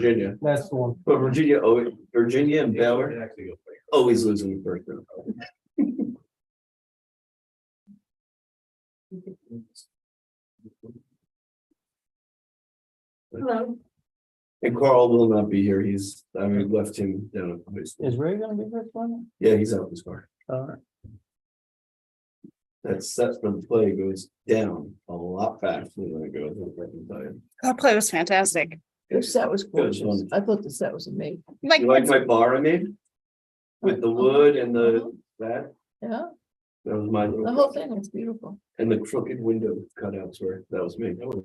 Virginia, That's the one. but Virginia and Baylor always lose in the first round. Hello. And Carl will not be here. Left him down at high school. Is Ray gonna be first one? Yeah, he's out this car. Alright. That set for the play goes down a lot faster than it goes. I can tell you. That play was fantastic. The set was gorgeous. one. I thought the set was amazing. Like, You like my bar I made? With the wood and that Yeah, was my the little, whole thing was beautiful. and the crooked window cutouts that was me. That was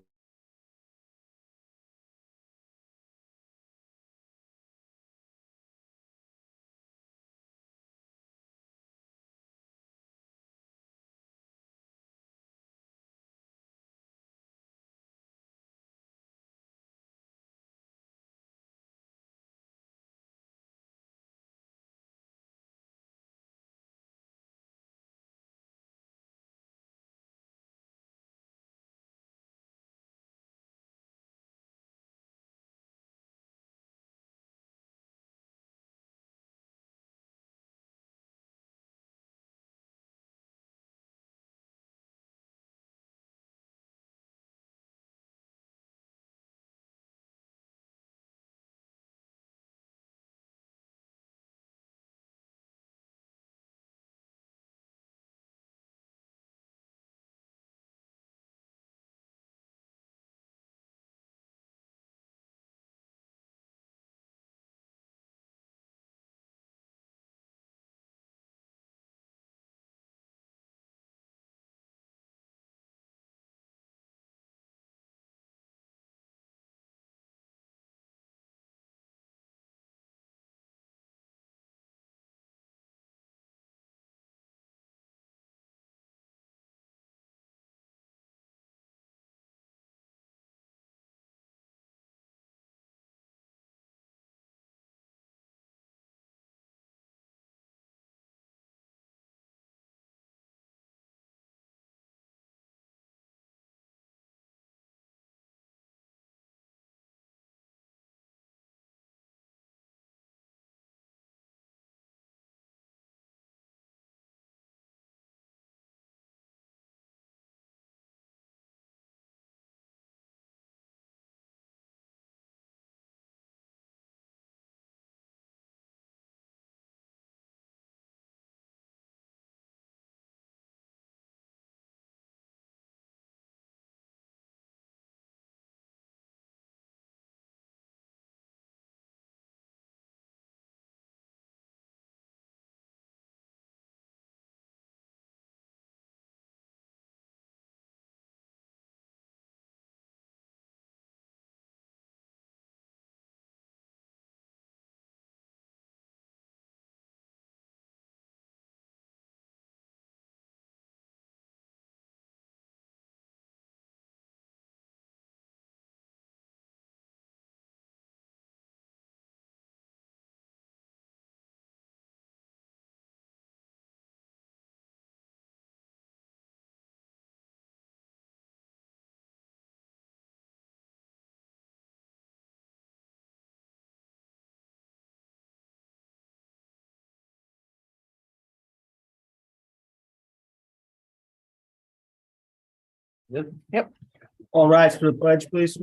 All rise for the pledge, please.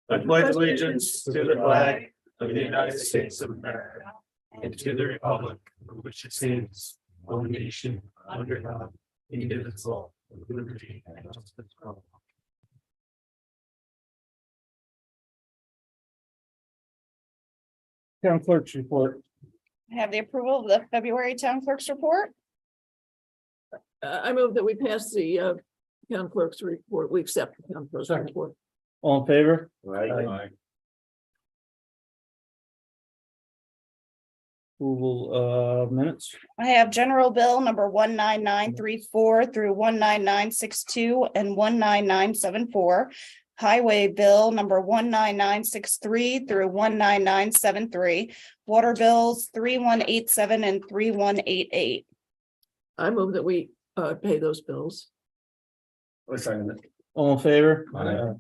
I pledge allegiance to the flag of the United States of America and to the republic for which it stands, one nation, under God, indivisible, with liberty and justice for all. Town clerk's report. I have the approval of the February town clerk's report. I move that we pass the town clerk's report. We accept the town clerk's Second. report. All in favor? Right. Approval of minutes. I have general bill number 19934 through 19962 and 19974. Highway bill number 19963 through 19973. Water bills 3187 and 3188. I move that we pay those bills. Let's sign it. All in favor? Aye.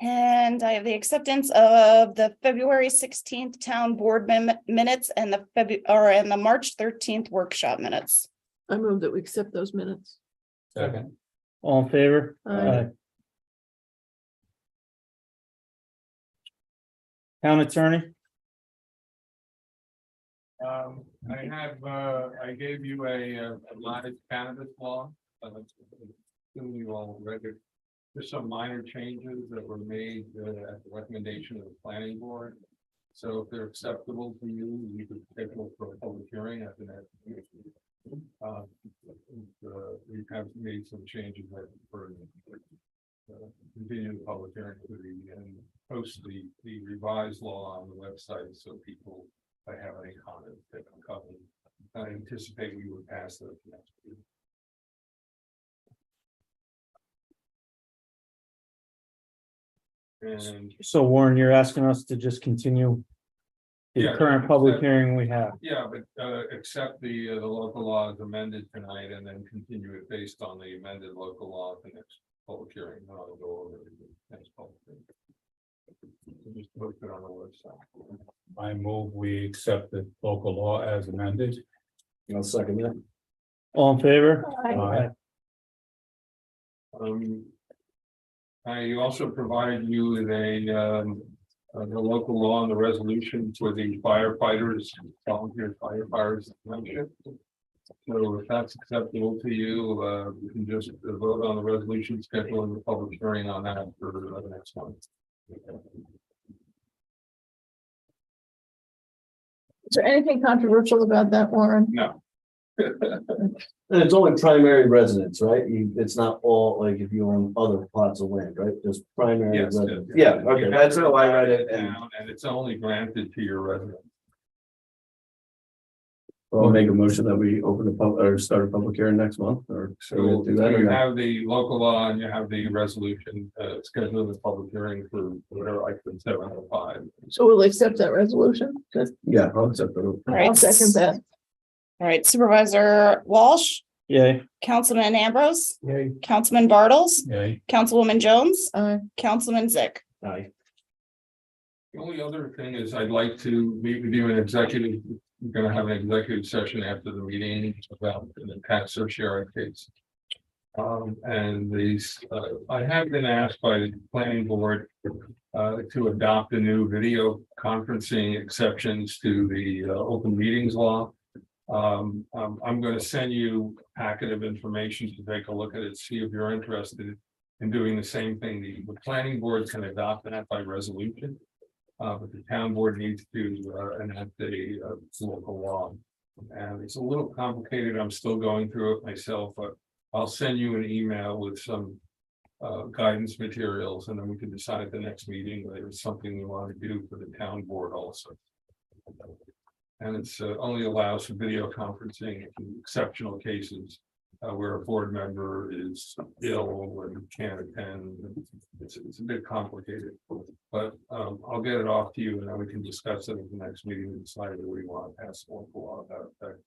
And I have the acceptance of the February 16th town board minutes and the March 13th workshop minutes. I move that we accept those minutes. Second. All in favor? Aye. Town attorney? I gave you a live cannabis law. Assume you all read it. There's some minor changes that were made at the recommendation of the planning board. So if they're acceptable to you, you could schedule for a public hearing at the next meeting. We have made some changes that for continue the public hearing to and post the revised law on the website so people, if they have any comments, they can cover. I anticipate we would pass those next week. And So Warren, you're asking us to just continue the Yeah, current public accept- hearing we have. yeah, but accept the local law as amended tonight and then continue it based on the amended local law at the next public hearing. I'll go over the next public hearing. So just post it on the website. I move we accept the local law as amended. I'll second that. All in favor? Aye. I also provided you with the local law and the resolution for the firefighters, volunteer firefighters. So if that's acceptable to you, you can just vote on the resolution, scheduling the public hearing on that for the next month. Is there anything controversial about that, Warren? No. And it's only primary residence, right? It's not all, like, if you own other plots of land, right? Just primary Yes. residence. Yeah, okay, that's how I read it, and And it's only granted to your residents. I'll make a motion that we open the public, or start a public hearing next month, or. So do that or you no? have the local law and you have the resolution, scheduling the public hearing for whatever, like the 705. So we'll accept that resolution. Good. Yeah, I'll accept it. All right. I'll second that. All right, Supervisor Walsh, Yay. Councilman Ambrose, Yay. Councilman Bartles, Yay. Councilwoman Jones, Aye. Councilman Zick. Aye. The only other thing is I'd like to meet with you in executive, we're gonna have an executive session after the meeting about the tax certiorari case. And these, I have been asked by the planning board to adopt a new video conferencing exceptions to the open meetings law. I'm gonna send you a packet of information to take a look at it, see if you're interested in doing the same thing. The planning board can adopt that by resolution. But the town board needs to enact a local law. And it's a little complicated. I'm still going through it myself, but I'll send you an email with some guidance materials, and then we can decide at the next meeting whether it's something we want to do for the town board also. And it's only allows for video conferencing in exceptional cases where a board member is ill and can't attend. It's a bit complicated, but I'll get it off to you and then we can discuss it at the next meeting and decide whether we want to pass a local law about that.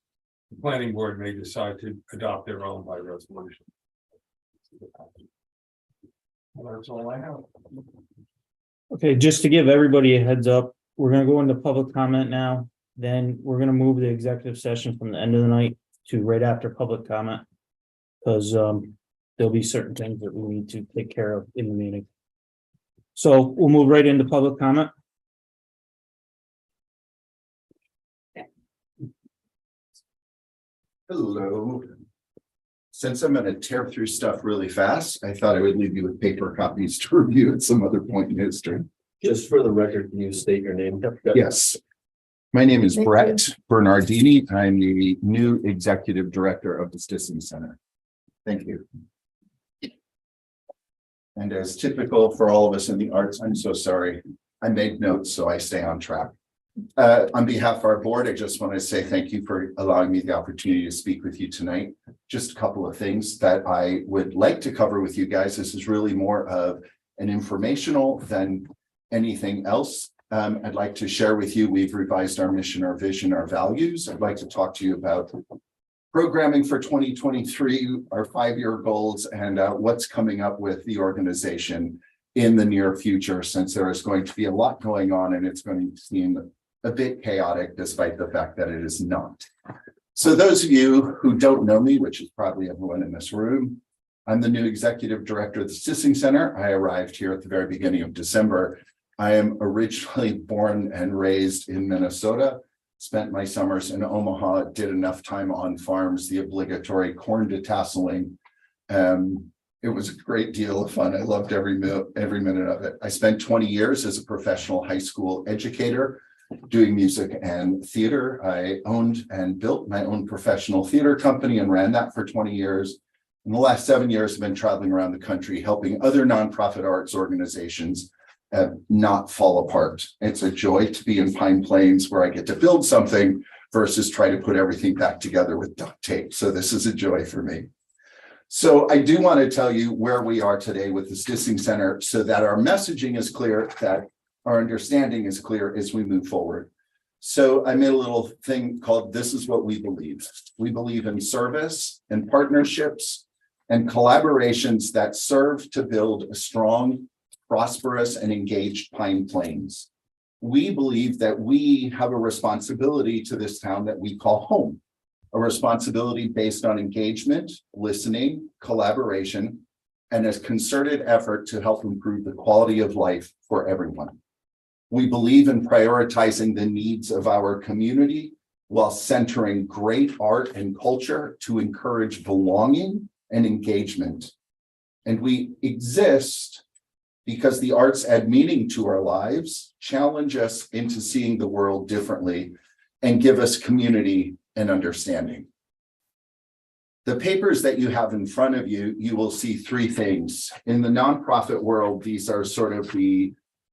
The planning board may decide to adopt their own by resolution. Well, that's all I have. Okay, just to give everybody a heads up, we're gonna go into public comment now. Then we're gonna move the executive session from the end of the night to right after public comment. Because there'll be certain things that we need to take care of in the meeting. So we'll move right into public comment. Hello. Since I'm gonna tear through stuff really fast, I thought I would leave you with paper copies to review at some other point in history. Just for the record, can you state your name? Yes. My name is Thank you. Brett Bernardini. I'm the new executive director of the Stisson Center. Thank you. And as typical for all of us in the arts, I'm so sorry. I made notes, so I stay on track. On behalf of our board, I just want to say thank you for allowing me the opportunity to speak with you tonight. Just a couple of things that I would like to cover with you guys. This is really more of an informational than anything else. I'd like to share with you, we've revised our mission, our vision, our values. I'd like to talk to you about programming for 2023, our 5-year goals, and what's coming up with the organization in the near future, since there is going to be a lot going on and it's going to seem a bit chaotic, despite the fact that it is not. So those of you who don't know me, which is probably everyone in this room, I'm the new executive director of the Stissing Center. I arrived here at the very beginning of December. I am originally born and raised in Minnesota, spent my summers in Omaha, did enough time on farms, the obligatory corn detasseling. It was a great deal of fun. I loved every minute of it. I spent 20 years as a professional high school educator doing music and theater. I owned and built my own professional theater company and ran that for 20 years. In the last 7 years, I've been traveling around the country, helping other nonprofit arts organizations not fall apart. It's a joy to be in Pine Plains where I get to build something versus try to put everything back together with duct tape. So this is a joy for me. So I do want to tell you where we are today with the Stissing Center so that our messaging is clear, that our understanding is clear as we move forward. So I made a little thing called This Is What We Believe. We believe in service and partnerships and collaborations that serve to build a strong, prosperous, and engaged Pine Plains. We believe that we have a responsibility to this town that we call home, a responsibility based on engagement, listening, collaboration, and a concerted effort to help improve the quality of life for everyone. We believe in prioritizing the needs of our community while centering great art and culture to encourage belonging and engagement. And we exist because the arts add meaning to our lives, challenge us into seeing the world differently, and give us community and understanding. The papers that you have in front of you, you will see three things. In the nonprofit world, these are sort of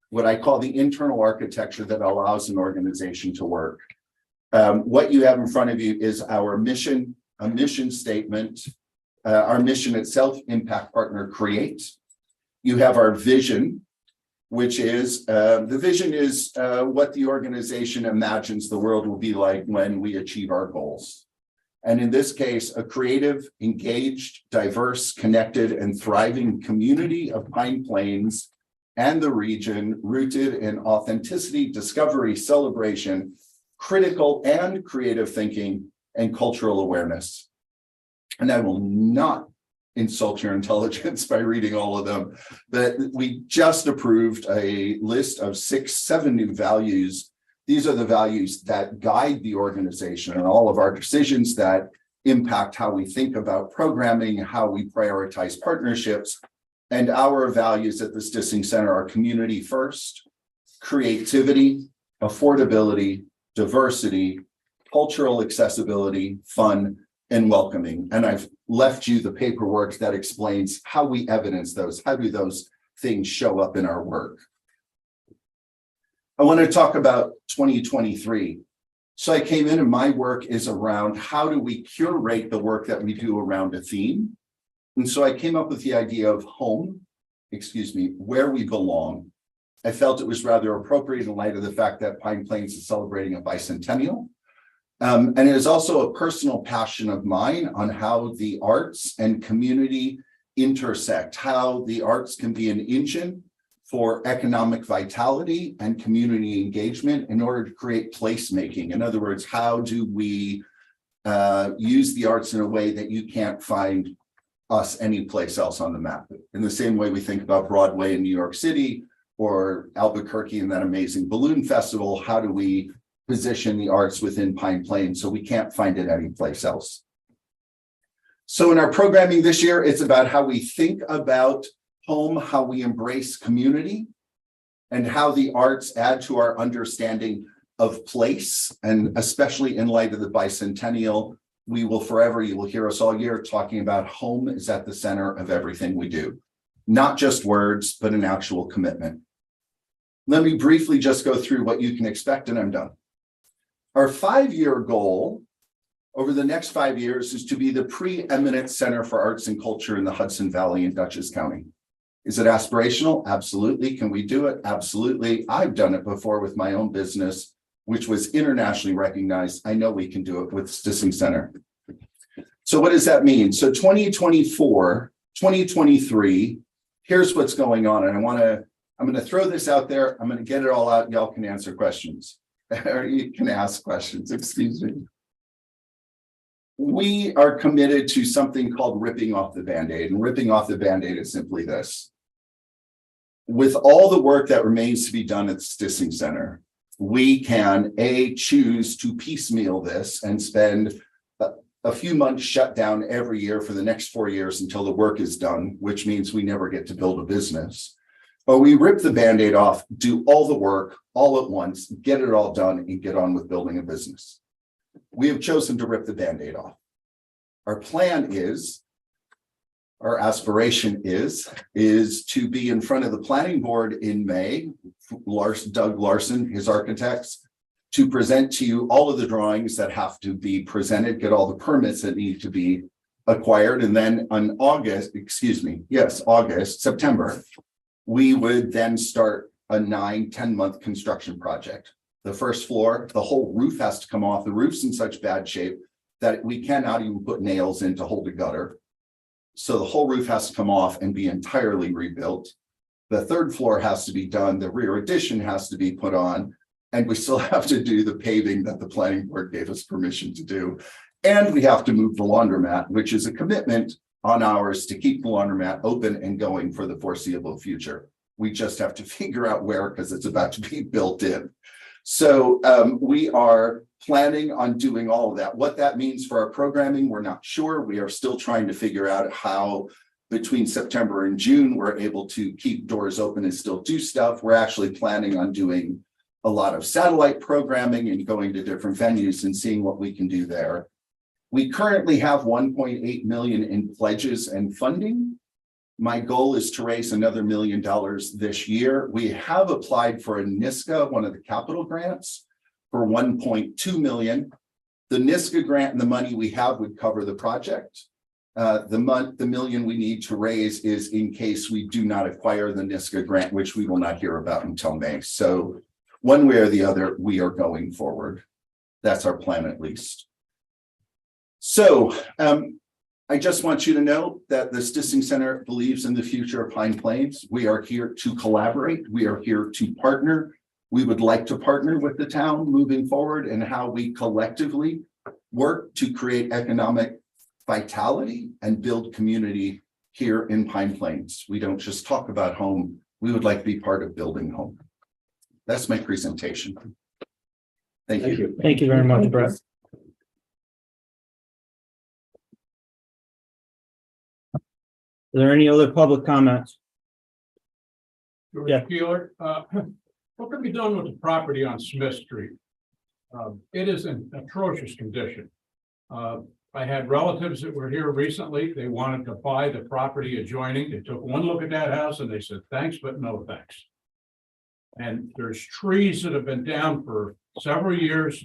what I call the internal architecture that allows an organization to work. What you have in front of you is our mission, a mission statement, our mission itself, Impact Partner Create. You have our vision, which is, the vision is what the organization imagines the world will be like when we achieve our goals. And in this case, a creative, engaged, diverse, connected, and thriving community of Pine Plains and the region, rooted in authenticity, discovery, celebration, critical and creative thinking, and cultural awareness. And I will not insult your intelligence by reading all of them, but we just approved a list of 7 new values. These are the values that guide the organization and all of our decisions that impact how we think about programming, how we prioritize partnerships. And our values at the Stissing Center are community first, creativity, affordability, diversity, cultural accessibility, fun, and welcoming. And I've left you the paperwork that explains how we evidence those. How do those things show up in our work? I want to talk about 2023. So I came in and my work is around how do we curate the work that we do around a theme. And so I came up with the idea of home, where we belong. I felt it was rather appropriate in light of the fact that Pine Plains is celebrating a bicentennial. And it is also a personal passion of mine on how the arts and community intersect, how the arts can be an engine for economic vitality and community engagement in order to create placemaking. In other words, how do we use the arts in a way that you can't find us anyplace else on the map? In the same way we think about Broadway in New York City or Albuquerque and that amazing balloon festival, how do we position the arts within Pine Plains so we can't find it anyplace else? So in our programming this year, it's about how we think about home, how we embrace community, and how the arts add to our understanding of place. And especially in light of the bicentennial, you will hear us all year talking about home is at the center of everything we do. Not just words, but an actual commitment. Let me briefly just go through what you can expect and I'm done. Our 5-year goal over the next 5 years is to be the preeminent center for arts and culture in the Hudson Valley and Dutchess County. Is it aspirational? Absolutely. Can we do it? Absolutely. I've done it before with my own business, which was internationally recognized. I know we can do it with Stissing Center. So what does that mean? So 2023, here's what's going on, and I'm gonna throw this out there. I'm gonna get it all out. Y'all can answer questions. Or you can ask questions, excuse me. We are committed to something called ripping off the Band-Aid, and ripping off the Band-Aid is simply this. With all the work that remains to be done at the Stissing Center, we can choose to piecemeal this and spend a few months shut down every year for the next 4 years until the work is done, which means we never get to build a business. Or we rip the Band-Aid off, do all the work all at once, get it all done, and get on with building a business. We have chosen to rip the Band-Aid off. Our plan is, our aspiration is to be in front of the planning board in May, Doug Larson, his architects, to present to you all of the drawings that have to be presented, get all the permits that need to be acquired. And then on September, we would then start a 9-10 month construction project. The first floor, the whole roof has to come off. The roof's in such bad shape that we cannot even put nails in to hold the gutter. So the whole roof has to come off and be entirely rebuilt. The third floor has to be done. The rear addition has to be put on. And we still have to do the paving that the planning board gave us permission to do. And we have to move the laundromat, which is a commitment on ours to keep the laundromat open and going for the foreseeable future. We just have to figure out where, because it's about to be built in. So we are planning on doing all of that. What that means for our programming, we're not sure. We are still trying to figure out how between September and June, we're able to keep doors open and still do stuff. We're actually planning on doing a lot of satellite programming and going to different venues and seeing what we can do there. We currently have 1.8 million in pledges and funding. My goal is to raise another $1 million this year. We have applied for a NISCA, one of the capital grants, for 1.2 million. The NISCA grant and the money we have would cover the project. The million we need to raise is in case we do not acquire the NISCA grant, which we will not hear about until May. So one way or the other, we are going forward. That's our plan, at least. So I just want you to know that the Stissing Center believes in the future of Pine Plains. We are here to collaborate. We are here to partner. We would like to partner with the town moving forward and how we collectively work to create economic vitality and build community here in Pine Plains. We don't just talk about home. We would like to be part of building home. That's my presentation. Thank you. Thank you very much, Brett. Are there any other public comments? Yeah. George Keeler, what can be done with the property on Smith Street? It is in atrocious condition. I had relatives that were here recently. They wanted to buy the property adjoining. They took one look at that house and they said, thanks, but no thanks. And there's trees that have been down for several years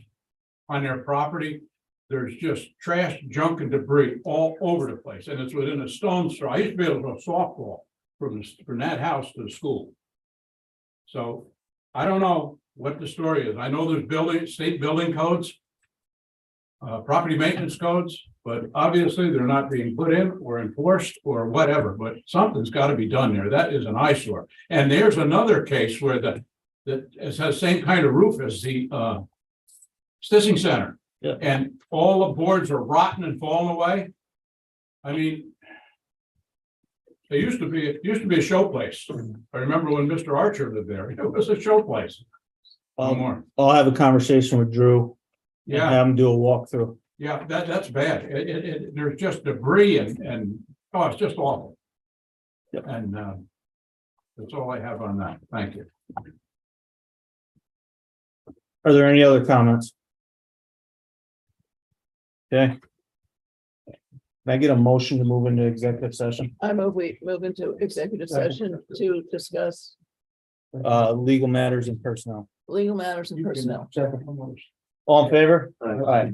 on their property. There's just trash, junk, and debris all over the place, and it's within a stone's throw. I used to be able to go softball from that house to the school. So I don't know what the story is. I know there's state building codes, property maintenance codes, but obviously they're not being put in or enforced or whatever. But something's got to be done there. That is an eyesore. And there's another case where that has the same kind of roof as the Stissing Center. Yeah. And all the boards are rotten and falling away. I mean, it used to be a show place. I remember when Mr. Archer lived there, it was a show place. No more. I'll have a conversation with Drew. And Yeah, have him do a walkthrough. yeah, that's bad. There's just debris and oh, it's just awful. Yep. And that's all I have on that. Thank you. Are there any other comments? Okay. Can I get a motion to move into executive session? I move we move into executive session to discuss Legal matters and personnel. legal matters and personnel. All in favor? Aye. Aye.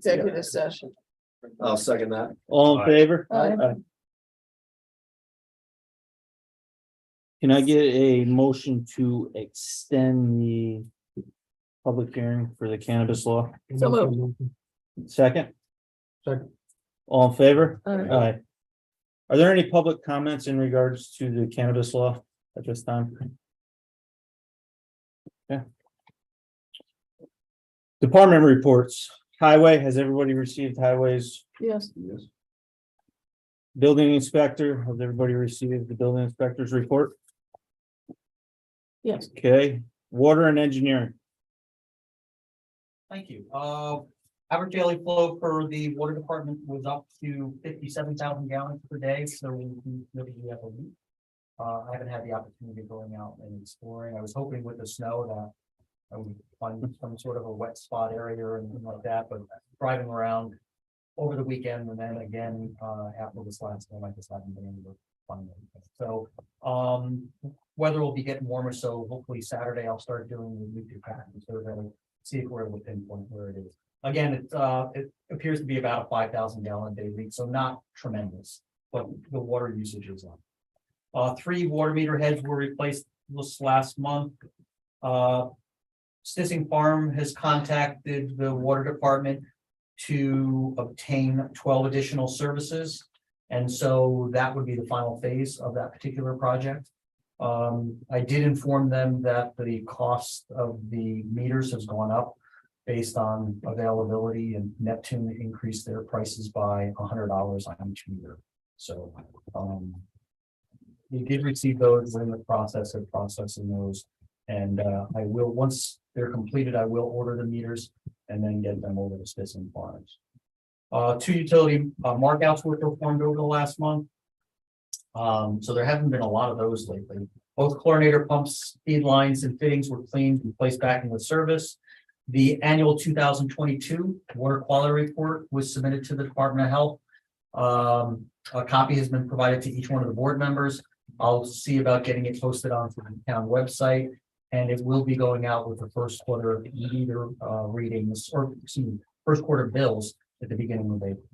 executive session. I'll second that. All in favor? Aye. Can I get a motion to extend the public hearing for the cannabis law? So moved. Second? Second. All in favor? Aye. Aye. Are there any public comments in regards to the cannabis law at this time? Okay. Department reports. Highway, has everybody received highways? Yes, Yes. Building inspector, has everybody received the building inspector's report? yes. Okay, water and engineering. Thank you. Average daily flow for the water department was up to 57,000 gallons per day, so we really have a week. I haven't had the opportunity of going out and exploring. I was hoping with the snow that I would find some sort of a wet spot area or anything like that, but driving around over the weekend and then again, after this last one, I just haven't been able to find anything. So, weather will be getting warmer, so hopefully Saturday I'll start doing the weekly pattern survey, see if we're able to pinpoint where it is. Again, it appears to be about a 5,000 gallon a day leak, so not tremendous, but the water usage is up. 3 water meter heads were replaced this last month. Stissing Farm has contacted the water department to obtain 12 additional services. And so that would be the final phase of that particular project. I did inform them that the cost of the meters has gone up based on availability, and Neptune increased their prices by $100 on each meter. So we did receive those. We're in the process of processing those. And I will, once they're completed, I will order the meters and then get them over to Stissing Farms. 2 utility markouts were performed over the last month. So there haven't been a lot of those lately. Both chlorinator pumps, feed lines, and fittings were cleaned and placed back into service. The annual 2022 water quality report was submitted to the Department of Health. A copy has been provided to each one of the board members. I'll see about getting it posted onto the town website, and it will be going out with the first quarter meter readings, or excuse me, first quarter bills at the beginning of April.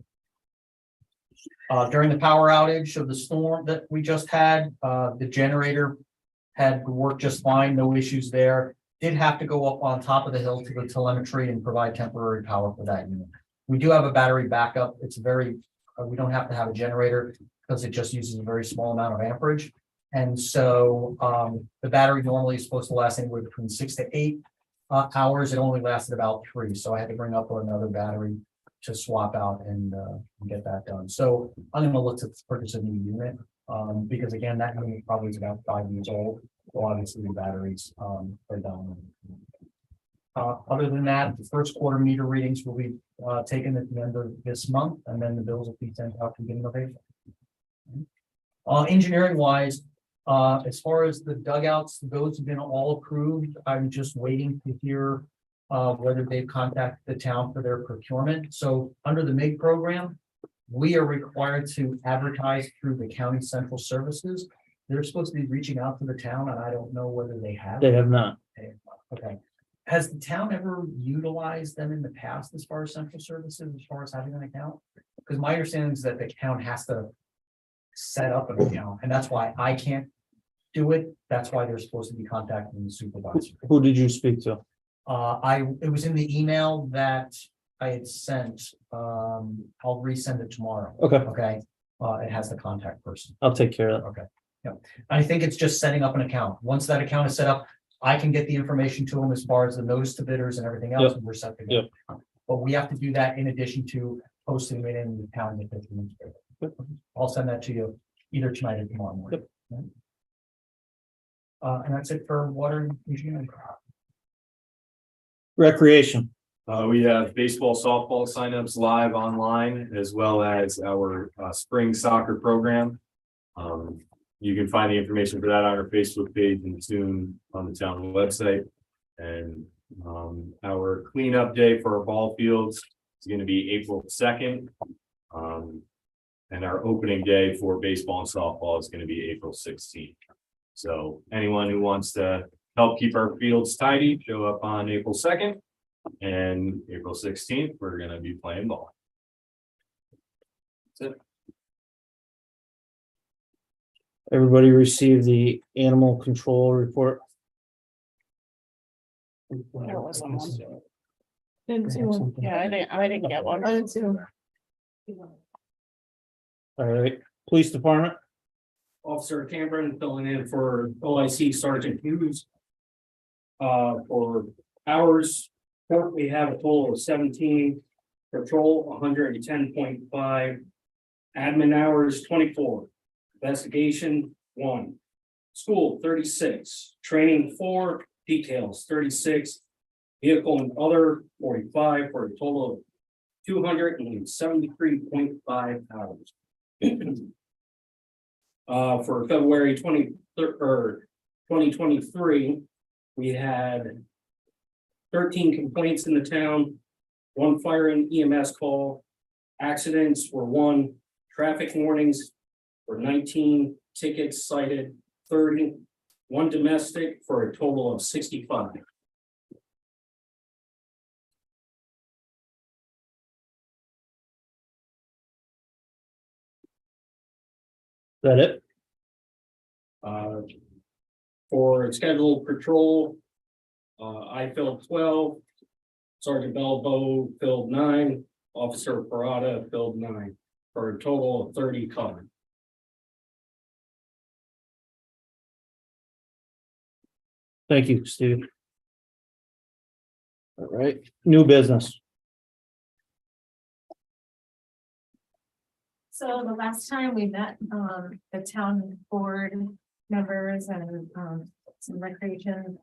During the power outage of the storm that we just had, the generator had worked just fine, no issues there. Did have to go up on top of the hill to the telemetry and provide temporary power for that unit. We do have a battery backup. It's very, we don't have to have a generator because it just uses a very small amount of amperage. And so the battery normally is supposed to last anywhere between 6 to 8 hours. It only lasted about 3. So I had to bring up another battery to swap out and get that done. So I'm going to look to purchase a new unit because again, that unit probably is about 5 years old. So obviously the batteries are down. Other than that, the first quarter meter readings will be taken at the end of this month, and then the bills will be sent out at the beginning of April. Engineering wise, as far as the dugouts, those have been all approved. I'm just waiting to hear whether they've contacted the town for their procurement. So under the MIG program, we are required to advertise through the county central services. They're supposed to be reaching out to the town, and I don't know whether they have. They have not. Okay. Has the town ever utilized them in the past as far as central services, as far as having an account? Because my understanding is that the town has to set up an account, and that's why I can't do it. That's why they're supposed to be contacting the supervisor. Who did you speak to? It was in the email that I had sent. I'll resend it tomorrow. Okay, Okay. It has the contact person. I'll take care of that. Okay. Yeah. I think it's just setting up an account. Once that account is set up, I can get the information to them as far as the notice to bidders and everything else, and we're set to go. But we have to do that in addition to posting it in the town. I'll send that to you either tonight or tomorrow morning. And that's it for water and engineering. Recreation. We have baseball, softball signups live online, as well as our spring soccer program. You can find the information for that on our Facebook page and soon on the town website. And our cleanup day for our ball fields is going to be April 2nd. And our opening day for baseball and softball is going to be April 16th. So anyone who wants to help keep our fields tidy, show up on April 2nd. And April 16th, we're gonna be playing ball. Everybody received the animal control report. Didn't see one. Yeah, I didn't get one. I didn't see one. All right, police department, Officer Cameron filling in for OIC Sergeant Hughes. For hours, we have a total of 17, patrol 110.5. Admin hours 24, investigation 1. School 36, training 4, details 36. Vehicle and other 45 for a total of 273.5 hours. For February 2023, we had 13 complaints in the town, 1 fire and EMS call, accidents were 1, traffic warnings were 19, tickets cited 30, 1 domestic for a total of 65. is that it? For scheduled patrol, I filled 12, Sergeant Belbo filled 9, Officer Parada filled 9, for a total of 30 covered. Thank you, Steve. All right, new business. So the last time we met, the town board members and, some recreation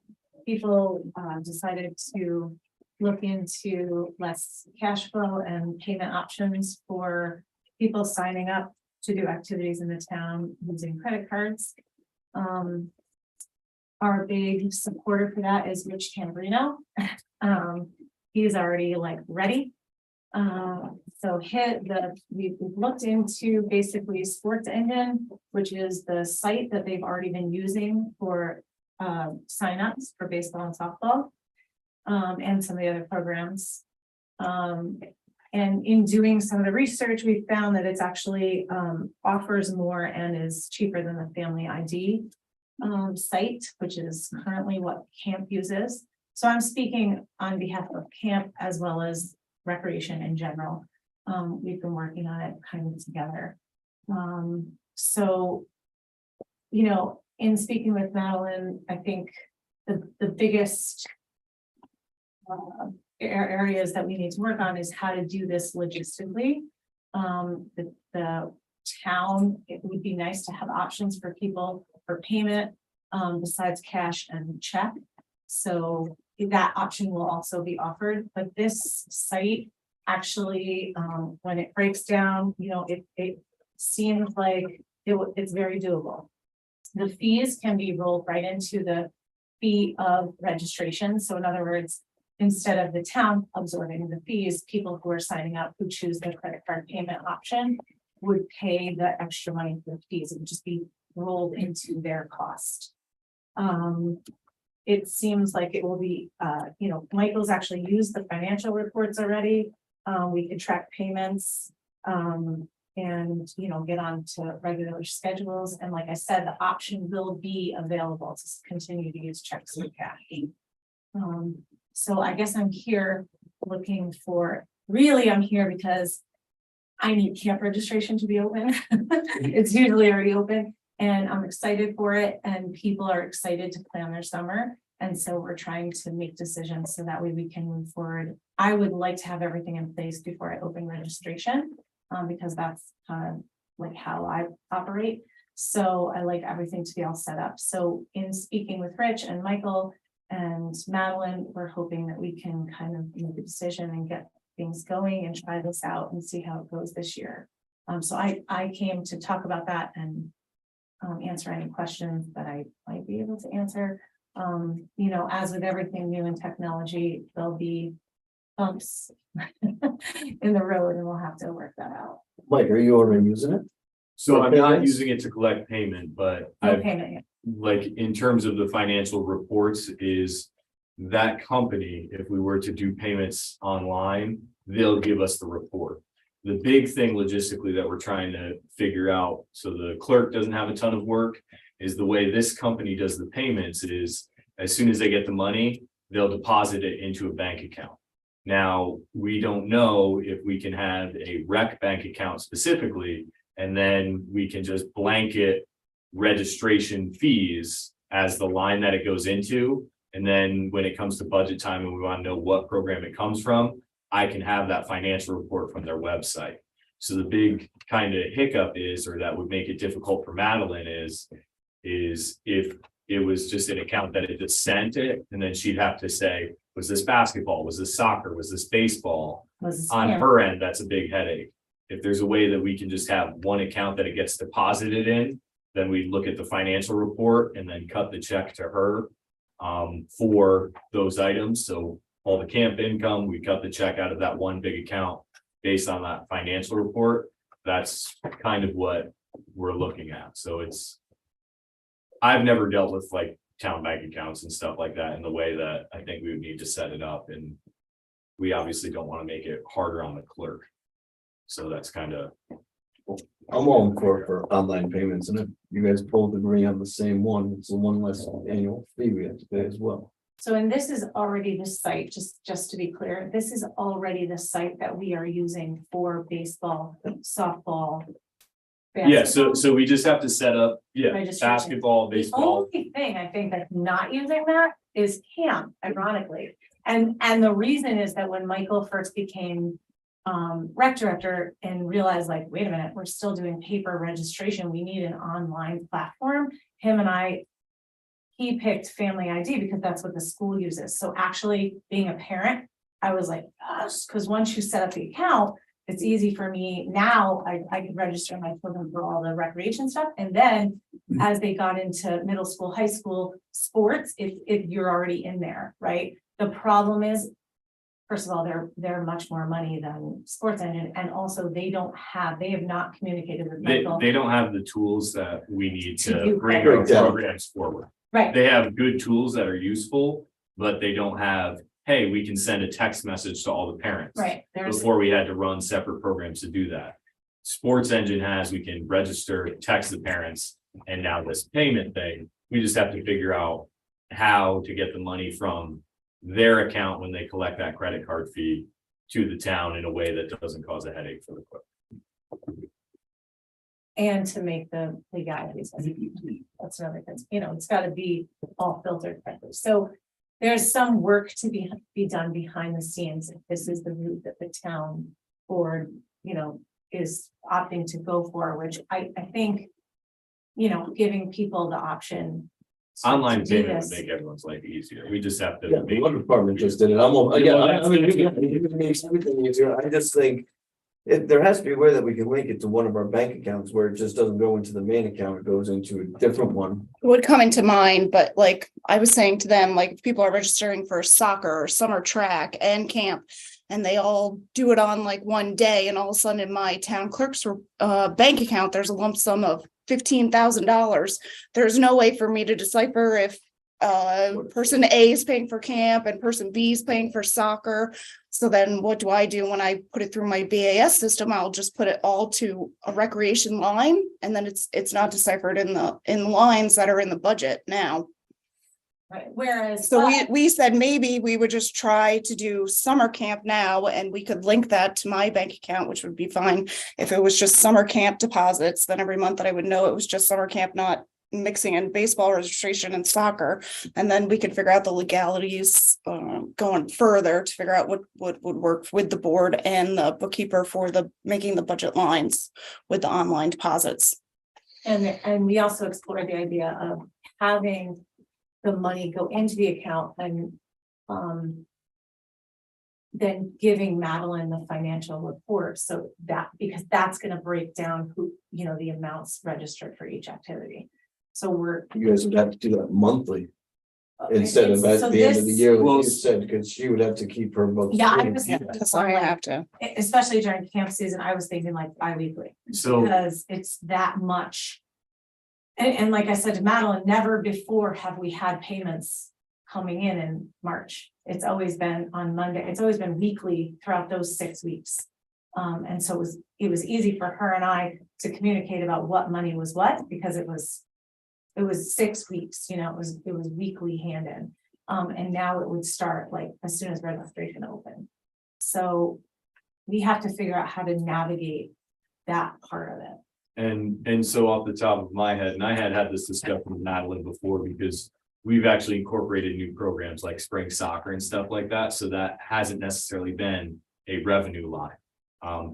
people, decided to look into less cash flow and payment options for people signing up to do activities in the town using credit cards. Our big supporter for that is Rich Tamburino. He's already like ready. So we've looked into basically Sports Engine, which is the site that they've already been using for signups for baseball and softball, and some of the other programs. And in doing some of the research, we found that it's actually offers more and is cheaper than the Family ID site, which is currently what Camp uses. So I'm speaking on behalf of Camp as well as recreation in general. We've been working on it kind of together. So, you know, in speaking with Madeline, I think the biggest areas that we need to work on is how to do this logistically. The town, it would be nice to have options for people for payment besides cash and check. So that option will also be offered, but this site actually, when it breaks down, you know, it seems like it's very doable. The fees can be rolled right into the fee of registration. So in other words, instead of the town absorbing the fees, people who are signing up who choose the credit card payment option would pay the extra money for the fees. It would just be rolled into their cost. It seems like it will be, you know, Michael's actually used the financial reports already. We can track payments and, you know, get on to regular schedules. And like I said, the option will be available to continue to use checks or cash. So I guess I'm here looking for, really, I'm here because I need camp registration to be open. It's usually already open. And I'm excited for it, and people are excited to plan their summer. And so we're trying to make decisions so that way we can move forward. I would like to have everything in place before I open registration, because that's like how I operate. So I like everything to be all set up. So in speaking with Rich and Michael and Madeline, we're hoping that we can kind of make a decision and get things going and try this out and see how it goes this year. So I came to talk about that and answer any questions that I might be able to answer. You know, as with everything new in technology, there'll be bumps in the road and we'll have to work that out. Mike, are you already using it? So I'm not Payments? using it to collect payment, but No I've, payment yet. like, in terms of the financial reports is that company, if we were to do payments online, they'll give us the report. The big thing logistically that we're trying to figure out, so the clerk doesn't have a ton of work, is the way this company does the payments is as soon as they get the money, they'll deposit it into a bank account. Now, we don't know if we can have a rec bank account specifically, and then we can just blanket registration fees as the line that it goes into. And then when it comes to budget time and we want to know what program it comes from, I can have that financial report from their website. So the big kind of hiccup is, or that would make it difficult for Madeline is if it was just an account that it just sent it, and then she'd have to say, was this basketball? Was this soccer? Was this baseball? On her end, that's a big headache. If there's a way that we can just have one account that it gets deposited in, then we look at the financial report and then cut the check to her for those items. So all the camp income, we cut the check out of that one big account based on that financial report. That's kind of what we're looking at. So I've never dealt with like town bank accounts and stuff like that in the way that I think we would need to set it up. And we obviously don't want to make it harder on the clerk. So that's kind of. I'm all for online payments, and if you guys both agree on the same one, it's the one less annual fee we have to pay as well. So, and this is already the site, just to be clear, this is already the site that we are using for baseball, softball. Yeah, so we just have to set up, Registration. basketball, The baseball. only thing I think that's not using that is camp, ironically. And the reason is that when Michael first became rec director and realized like, wait a minute, we're still doing paper registration. We need an online platform. Him and he picked Family ID because that's what the school uses. So actually being a parent, I was like, gosh, because once you set up the account, it's easy for me now. I could register my children for all the recreation stuff. And then as they got into middle school, high school sports, if you're already in there, right? The problem is, first of all, they're much more money than Sports Engine, and also they have not communicated with Michael. They don't have the tools that we need To to do bring better. our programs forward. Right, They have good tools that are useful, but they don't have, hey, we can send a text message to all the parents. right. There's, Before we had to run separate programs to do that. Sports Engine we can register, text the parents, and now this payment thing, we just have to figure out how to get the money from their account when they collect that credit card fee to the town in a way that doesn't cause a headache for the clerk. and to make the legalities. That's another thing, it's gotta be all filtered correctly. So there's some work to be done behind the scenes. If this is the route that the town board, is opting to go for, which I think, giving people the option. Online to do payment would this. make everyone's life easier. We just have to. Yeah, the water department just did it. It makes everything easier. I just think. There has to be a way that we can link it to one of our bank accounts where it just doesn't go into the main account, it goes into a different one. Would come into mind, but like I was saying to them, like if people are registering for soccer or summer track and camp, and they all do it on like one day, and all of a sudden in my town clerk's bank account, there's a lump sum of $15,000. There's no way for me to decipher if person A is paying for camp and person B is paying for soccer. So then what do I do when I put it through my BAS system? I'll just put it all to a recreation line, and then it's not deciphered in the lines that are in the budget now. Right, whereas. So we said maybe we would just try to do summer camp now, and we could link that to my bank account, which would be fine. If it was just summer camp deposits, then every month that I would know it was just summer camp, not mixing in baseball registration and soccer. And then we could figure out the legalities going further to figure out what would work with the board and the bookkeeper for making the budget lines with the online deposits. And we also explored the idea of having the money go into the account and then giving Madeline the financial report, so that, because that's going to break down who, the amounts registered for each activity. So You guys would have to do that monthly instead of at the end of the year, like you said, because she would have to keep her books. Yeah, I clean. was Because I have to. especially during camp season, I was thinking like bi-weekly. So Because it's that much. And like I said to Madeline, never before have we had payments coming in March. It's always been on Monday. It's always been weekly throughout those 6 weeks. And so it was easy for her and I to communicate about what money was what, because it was 6 weeks, you know, it was weekly hand in. And now it would start like as soon as registration opened. So we have to figure out how to navigate that part of it. And so off the top of my head, and I had this discussion with Madeline before, because we've actually incorporated new programs like spring soccer and stuff like that. So that hasn't necessarily been a revenue line.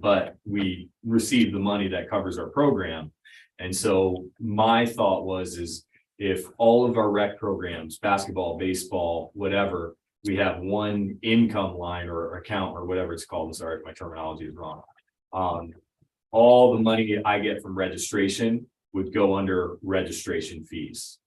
But we receive the money that covers our program. And so my thought is if all of our rec programs, basketball, baseball, whatever, we have one income line or account or whatever it's called. I'm sorry if my terminology is wrong. All the money I get from registration would go under registration fees.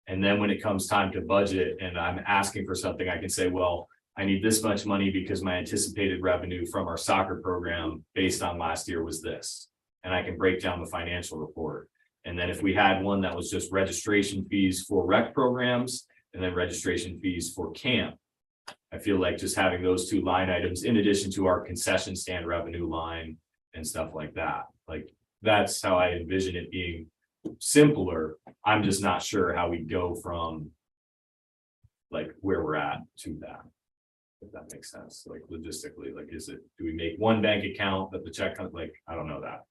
And then when it comes time to budget and I'm asking for something, I can say, well, I need this much money because my anticipated revenue from our soccer program based on last year was this. And I can break down the financial report. And then if we had one that was just registration fees for rec programs and then registration fees for camp, I feel like just having those two line items in addition to our concession stand revenue line and stuff like that. Like, that's how I envision it being simpler. I'm just not sure how we go from like where we're at to that. If that makes sense, like logistically, like, do we make one bank account that the check comes, like, I don't know that.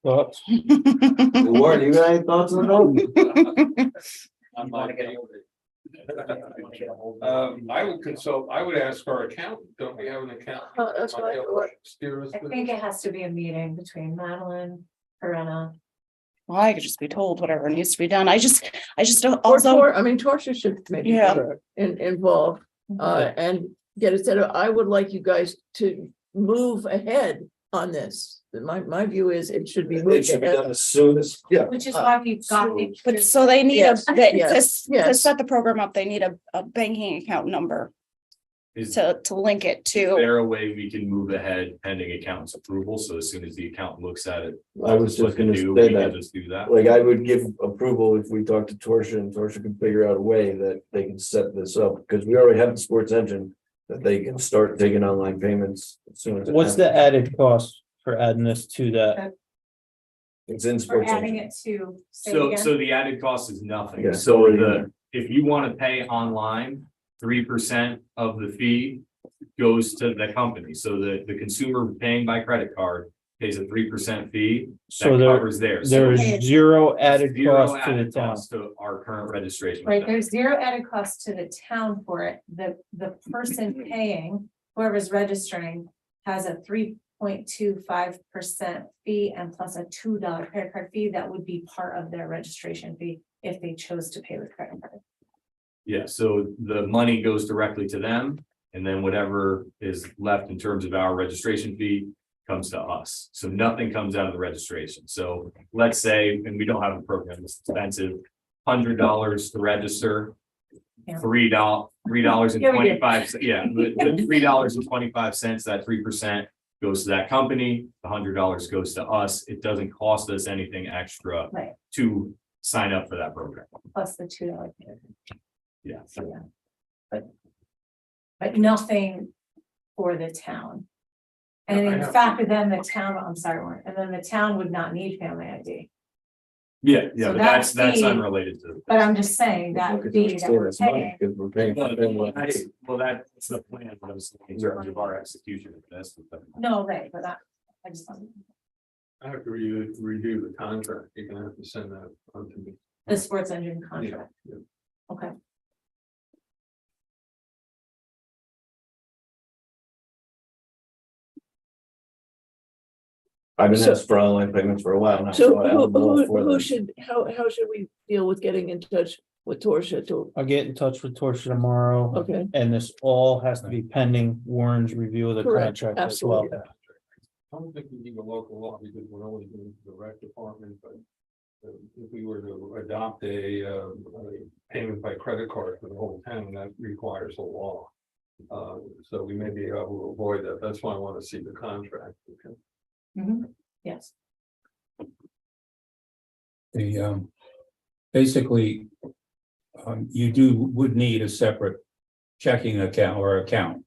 Thoughts? Warren, you got any thoughts on that? I'm not I would consult, I would ask our accountant, don't we have an accountant? That's what I thought. Steer us I with- think it has to be a meeting between Madeline, Corinna. Well, I could just be told whatever needs to be done. I just don't Or also, I mean, Torsia should maybe Yeah. get involved, and get it set up. I would like you guys to move ahead on this. My view is it should be It moved should be ahead. done as soon as, yeah. Which is why we've got the. but so they need Yes, to yes, to yes. set the program up, they need a banking account number Is to link it to. there a way we can move ahead pending accountant's approval? So as soon as the accountant looks at it. I was just what to gonna do, say we can that. Just do that. Like, I would give approval if we talk to Torsia and Torsia can figure out a way that they can set this up, because we already have the sports engine. That they can start taking online payments as soon as. What's the added cost for adding this to that? It's in For sports adding engine. it to. say it So, again? so the added cost is nothing. Yeah, So so if you want to pay online, 3% of the fee goes to the company. So the consumer paying by credit card pays a 3% fee that So there, covers theirs. So there's Okay. zero added zero cost to the added town. cost to our current registration. Right, there's zero added cost to the town for it. The person paying, whoever's registering, has a 3.25% fee and plus a $2 credit card fee that would be part of their registration fee if they chose to pay with credit card. Yeah, so the money goes directly to them, and then whatever is left in terms of our registration fee comes to us. So nothing comes out of the registration. So let's say, and we don't have a program that's expensive, $100 to register. Yeah. $3.25, yeah, the $3.25, that 3% goes to that company, the $100 goes to us. It doesn't cost us anything extra Right. to sign up for that program. Plus the $2 fee. Yeah. So, yeah. But nothing for the town. And in fact, then the town, I'm sorry, Warren, and then the town would not need family ID. Yeah, So but that that's fee- unrelated to. But I'm just saying that fee that we're paying. Because we're paying for family. Well, that's the plan, but I was thinking in terms of our execution of this. No, right, but that, I just, I have to review the contract, you're gonna have to send that on to me. the sports engine contract, Yeah. okay. I've been So- asked for online payments for a while now. So I don't know for who that. should, how should we deal with getting in touch with Torsia to, I'll get in touch with Torsia tomorrow, okay, and this all has to be pending Warren's review of the Correct, contract as well. absolutely. I don't think we need a local law because we're only doing the rec department, but. If we were to adopt a payment by credit card for the whole town, that requires a law. So we may be able to avoid that. That's why I want to see the contract. Okay. Mhm. Yes, basically, would need a separate checking account or account.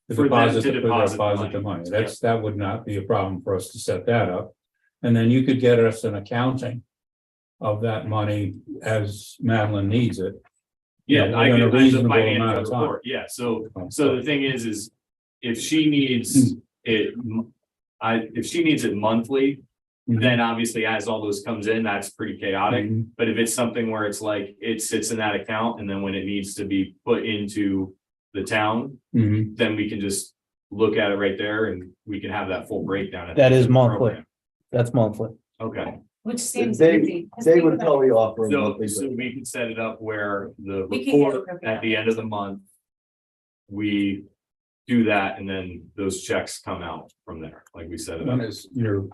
To For them to deposit deposit the the money. money. That would not be a problem for us to set that up. And then you could get us an accounting of that money as Madeline needs it. Yeah, You know, I within a could, as a reasonable amount financial of time. report, yeah, so the thing is if she needs it, if she needs it monthly, then obviously as all those comes in, that's pretty chaotic. Mhm. But if it's something where it's like, it sits in that account and then when it needs to be put into the town, Mhm. then we can just look at it right there and we can have that full breakdown. at the That end is of the monthly. program. That's monthly. Okay, Which seems They, easy. 'cause they think would about- probably offer. a so, monthly, so but- we can set it up where the We can get it report broken at the out. end of the month. We do that and then those checks come out from there, like we set it One up. is your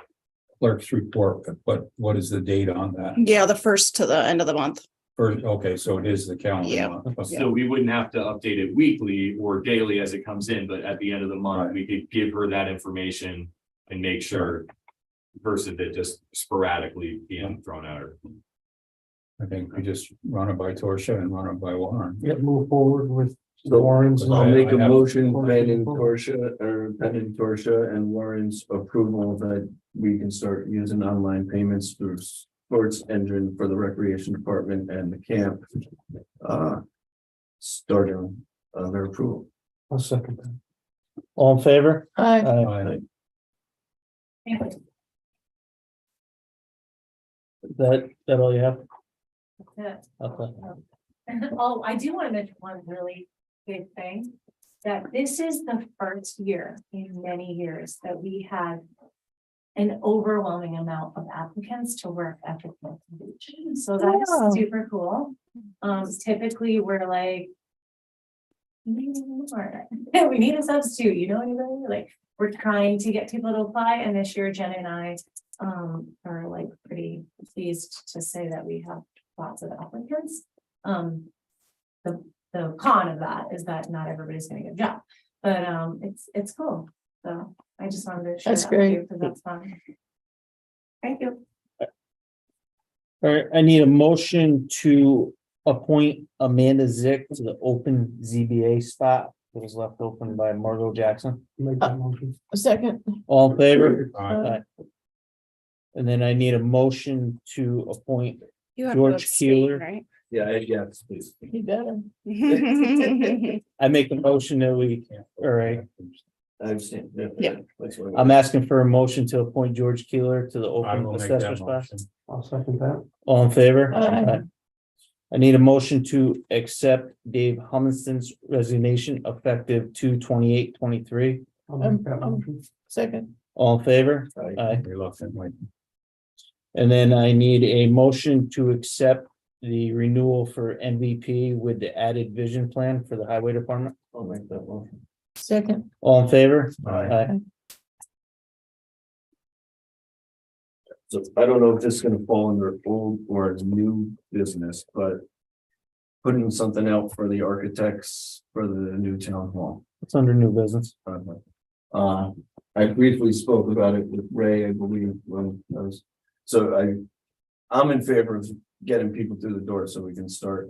clerk's report, but what is the date on that? Yeah, the first to the end of the month. Okay, so it is the calendar Yeah. month. Okay. So we wouldn't have to update it weekly or daily as it comes in, but at the end of the month, we could give her that information and make sure versus it just sporadically being thrown at her. I think we just run it by Torsia and run it by Warren. Move forward with So I'll make a I have- motion pending Torsia and Warren's approval that we can start using online payments through Sports Engine for the Recreation Department and the camp. Starting their approval. I'll second that. All in favor? Hi, Aye. That all you have? That's Okay. it. Oh, I do want to mention one really big thing. That this is the first year in many years that we had an overwhelming amount of applicants to work at the Hampton Beach. So Wow. that's super cool. Typically, we're like, we need more. We need a substitute, you know what I mean? Like, we're trying to get people to apply, and this year Jen and I are like pretty pleased to say that we have lots of applicants. The con of that is that not everybody's gonna get a job, but it's cool. So I just wanted to share That's that with you great. because that's fun. Thank you. All right, I need a motion to appoint Amanda Zick to the open ZBA spot that was left open by Margot Jackson. Make that motion. A second. All in favor? Aye. And then I need a motion to appoint, You have to George abstain, Keeler. right? Yeah, yes, please. You better. I make the motion that we, all right, I understand. Yeah. That's what I'm asking for a motion to appoint George Keeler to the I open will make assessor that spot. motion. I'll second that. All in favor? Aye. I need a motion to accept Dave Humiston's resignation effective 2/28/23. Second. All in favor? Aye. Aye. Reluctantly. And then I need a motion to accept the renewal for MVP with the added vision plan for the highway department. I'll make that motion. Second. All in favor? Aye. So I don't know if this is gonna fall under old or new business, but. Putting something out for the architects for the new town hall. It's under new business. I briefly spoke about it with Ray, I believe, when I was, so I'm in favor of getting people through the door so we can start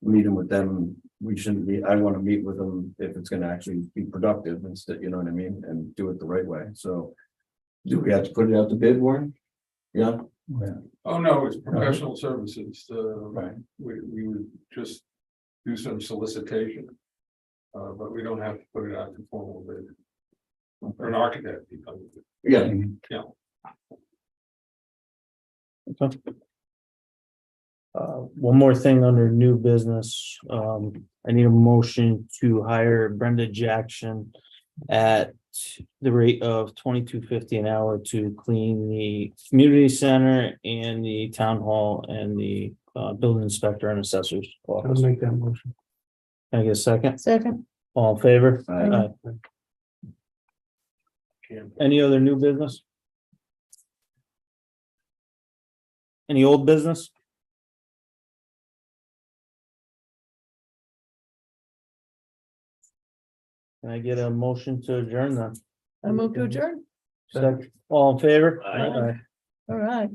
meeting with them. We shouldn't be, I want to meet with them if it's gonna actually be productive instead, you know what I mean, and do it the right way, so. Do we have to put it out to bid, Warren? Yeah, Yeah. Oh, no, it's professional services. Right. We would just do some solicitation. But we don't have to put it out to formal bid. Or an architect. yeah, One more thing under new business, I need a motion to hire Brenda Jackson at the rate of $22.50 an hour to clean the community center and the town hall and the building inspector and assessors office. make that motion. Can I get a second? Second. All in favor? Aye. Any other new business? Any old business? Can I get a motion to adjourn then? I move to adjourn. Second, all in favor? Aye. All right.